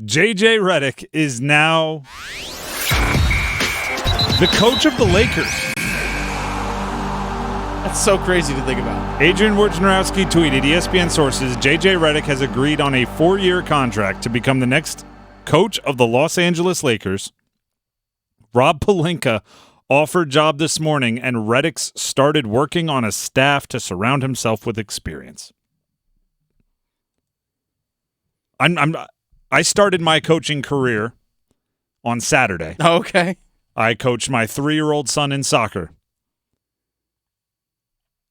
JJ Redick is now the coach of the Lakers. That's so crazy to think about. Adrian Wojnarowski tweeted, ESPN sources, JJ Redick has agreed on a 4-year contract to become the next coach of the Los Angeles Lakers. Rob Pelinka offered job this morning, and Redick's started working on a staff to surround himself with experience. I started my coaching career on Saturday. Okay. I coached my 3-year-old son in soccer.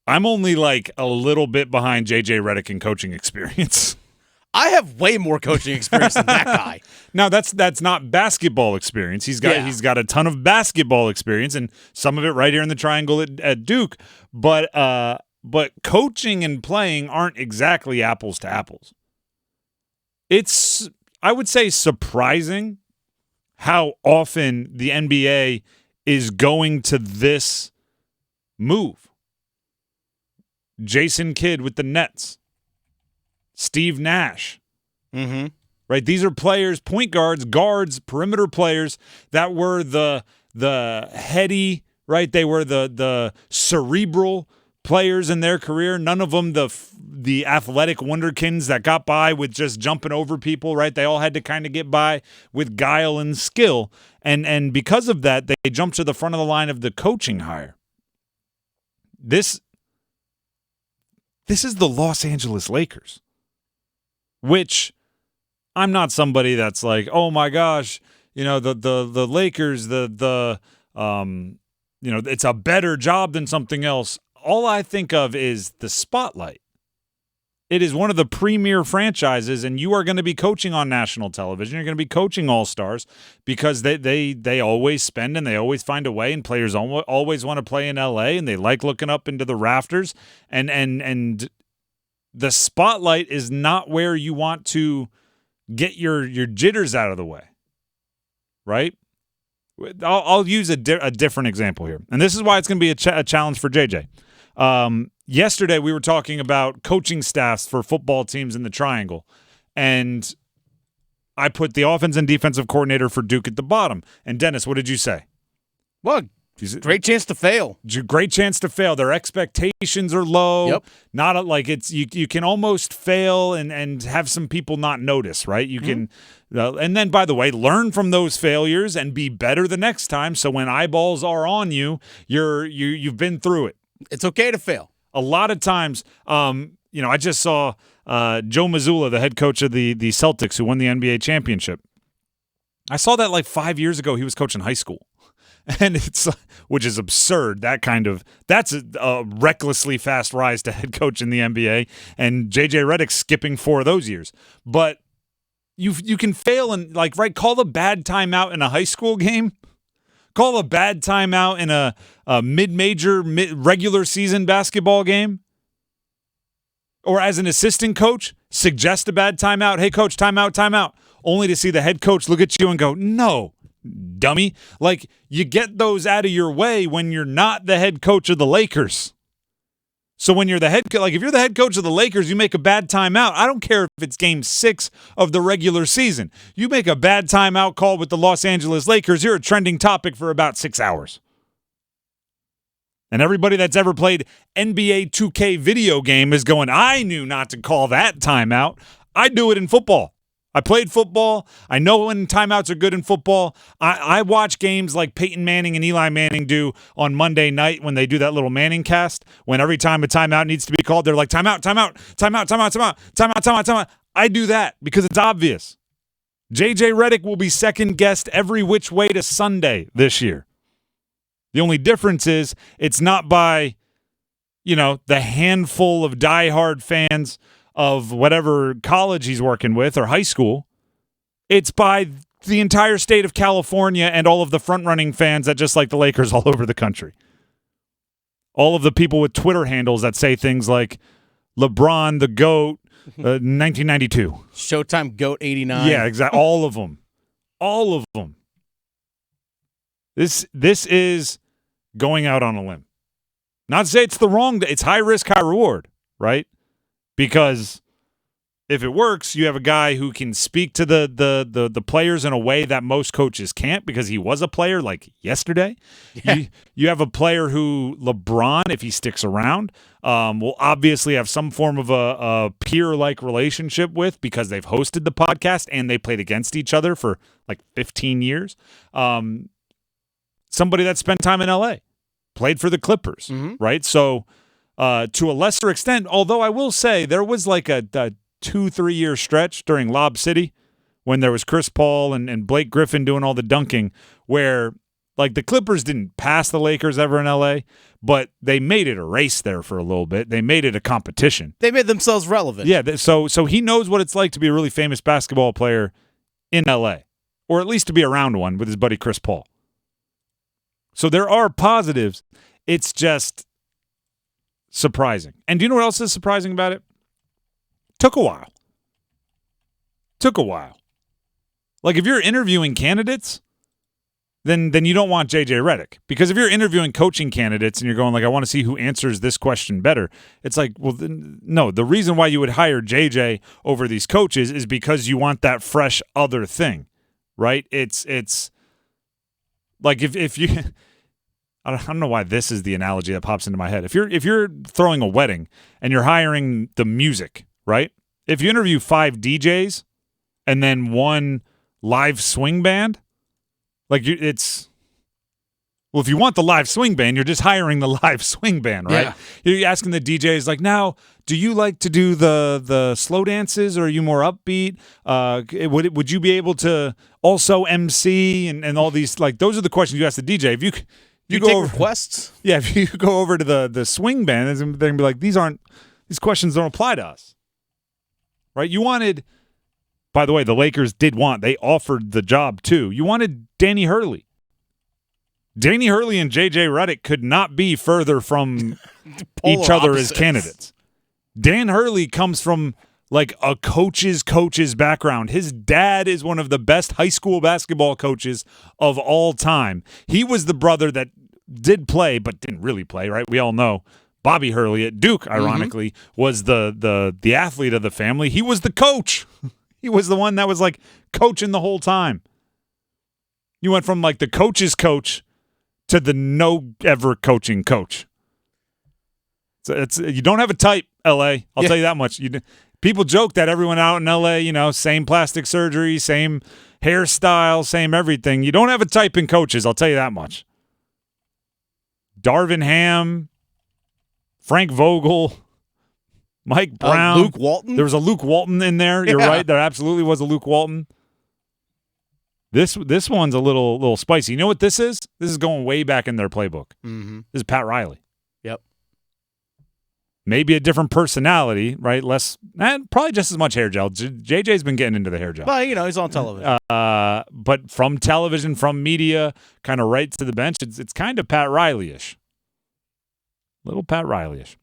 I'm only like a little bit behind JJ Redick in coaching experience. I have way more coaching experience than that guy. Now that's not basketball experience. He's got a ton of basketball experience, and some of it right here in the triangle at Duke. But coaching and playing aren't exactly apples to apples. It's, I would say, surprising how often the NBA is going to this move. Jason Kidd with the Nets. Steve Nash. Mm-hmm. Right? These are players, point guards, perimeter players that were the heady, right? They were the cerebral players in their career. None of them the athletic wonderkins that got by with just jumping over people, right? They all had to kind of get by with guile and skill. And because of that, they jumped to the front of the line of the coaching hire. This is the Los Angeles Lakers, which I'm not somebody that's like, oh my gosh, the Lakers, it's a better job than something else. All I think of is the spotlight. It is one of the premier franchises, and you are going to be coaching on national television. You're going to be coaching all-stars because they always spend and they always find a way, and players always want to play in L.A., and they like looking up into the rafters. And the spotlight is not where you want to get your jitters out of the way, right? I'll use a different example here, and this is why it's going to be a challenge for JJ. Yesterday, we were talking about coaching staffs for football teams in the triangle, and I put the offense and defensive coordinator for Duke at the bottom. And Dennis, what did you say? Well, great chance to fail. Great chance to fail. Their expectations are low. Yep. Not like it's you can almost fail and have some people not notice, right? You can, and then by the way, learn from those failures and be better the next time. So when eyeballs are on you, you've been through it. It's okay to fail. A lot of times, I just saw Joe Mazzulla, the head coach of the Celtics, who won the NBA championship. I saw that like 5 years ago. He was coaching high school, and which is absurd. That's a recklessly fast rise to head coach in the NBA, and JJ Redick skipping 4 of those years. But you can fail and call the bad timeout in a high school game. Call a bad timeout in a mid-major, regular season basketball game. Or as an assistant coach, suggest a bad timeout. Hey, coach, timeout. Only to see the head coach look at you and go, no, dummy. You get those out of your way when you're not the head coach of the Lakers. So when you're the head if you're the head coach of the Lakers, you make a bad timeout. I don't care if it's game 6 of the regular season. You make a bad timeout call with the Los Angeles Lakers, you're a trending topic for about 6 hours. And everybody that's ever played NBA 2K video game is going, I knew not to call that timeout. I do it in football. I played football. I know when timeouts are good in football. I watch games like Peyton Manning and Eli Manning do on Monday night when they do that little Manning cast. When every time a timeout needs to be called, they're like, timeout. I do that because it's obvious. JJ Redick will be second guessed every which way to Sunday this year. The only difference is it's not by, the handful of diehard fans of whatever college he's working with or high school. It's by the entire state of California and all of the front-running fans that just like the Lakers all over the country. All of the people with Twitter handles that say things like LeBron, the GOAT, 1992. Showtime GOAT 89. Yeah, exactly. All of them. All of them. This is going out on a limb. Not to say it's it's high risk, high reward, right? Because if it works, you have a guy who can speak to the players in a way that most coaches can't because he was a player like yesterday. Yeah. You have a player who LeBron, if he sticks around, will obviously have some form of a peer-like relationship with because they've hosted the podcast and they played against each other for like 15 years. Somebody that spent time in L.A., played for the Clippers, right? So to a lesser extent, although I will say there was like a 2-3 year stretch during Lob City when there was Chris Paul and Blake Griffin doing all the dunking where like the Clippers didn't pass the Lakers ever in LA, but they made it a race there for a little bit. They made it a competition. They made themselves relevant. Yeah, so he knows what it's like to be a really famous basketball player in LA, or at least to be around one with his buddy Chris Paul. So there are positives. It's just surprising. And do you know what else is surprising about it? Took a while. Like if you're interviewing candidates, then you don't want JJ Redick. Because if you're interviewing coaching candidates and you're going like, I want to see who answers this question better, it's like, well, no, the reason why you would hire JJ over these coaches is because you want that fresh other thing, right? It's like if you I don't know why this is the analogy that pops into my head. If you're throwing a wedding and you're hiring the music, right? If you interview 5 DJs and then 1 live swing band, like if you want the live swing band, you're just hiring the live swing band, right? Yeah. You're asking the DJs like, now, do you like to do the slow dances or are you more upbeat? Would you be able to also MC and all these, like, those are the questions you ask the DJ. If you go take over requests. Yeah, if you go over to the swing band, they're gonna be like, these questions don't apply to us, right? You wanted, by the way, the Lakers they offered the job too. You wanted Danny Hurley. Danny Hurley and JJ Redick could not be further from each other as candidates. Dan Hurley comes from like a coach's background. His dad is one of the best high school basketball coaches of all time. He was the brother that did play but didn't really play, right? We all know Bobby Hurley at Duke, ironically, was the athlete of the family. He was the coach. He was the one that was like coaching the whole time. You went from like the coach's coach to the no ever coaching coach. So you don't have a type, LA. I'll tell you that much. People joke that everyone out in LA, same plastic surgery, same hairstyle, same everything. You don't have a type in coaches, I'll tell you that much. Darvin Ham, Frank Vogel, Mike Brown. Luke Walton? There was a Luke Walton in there. You're right. There absolutely was a Luke Walton. This one's a little spicy. You know what this is? This is going way back in their playbook. Mm-hmm. This is Pat Riley. Yep. Maybe a different personality, right? Less, probably just as much hair gel. JJ's been getting into the hair gel. Well, he's on television. But from television, from media, kind of right to the bench, it's kind of Pat Riley-ish. Little Pat Riley-ish.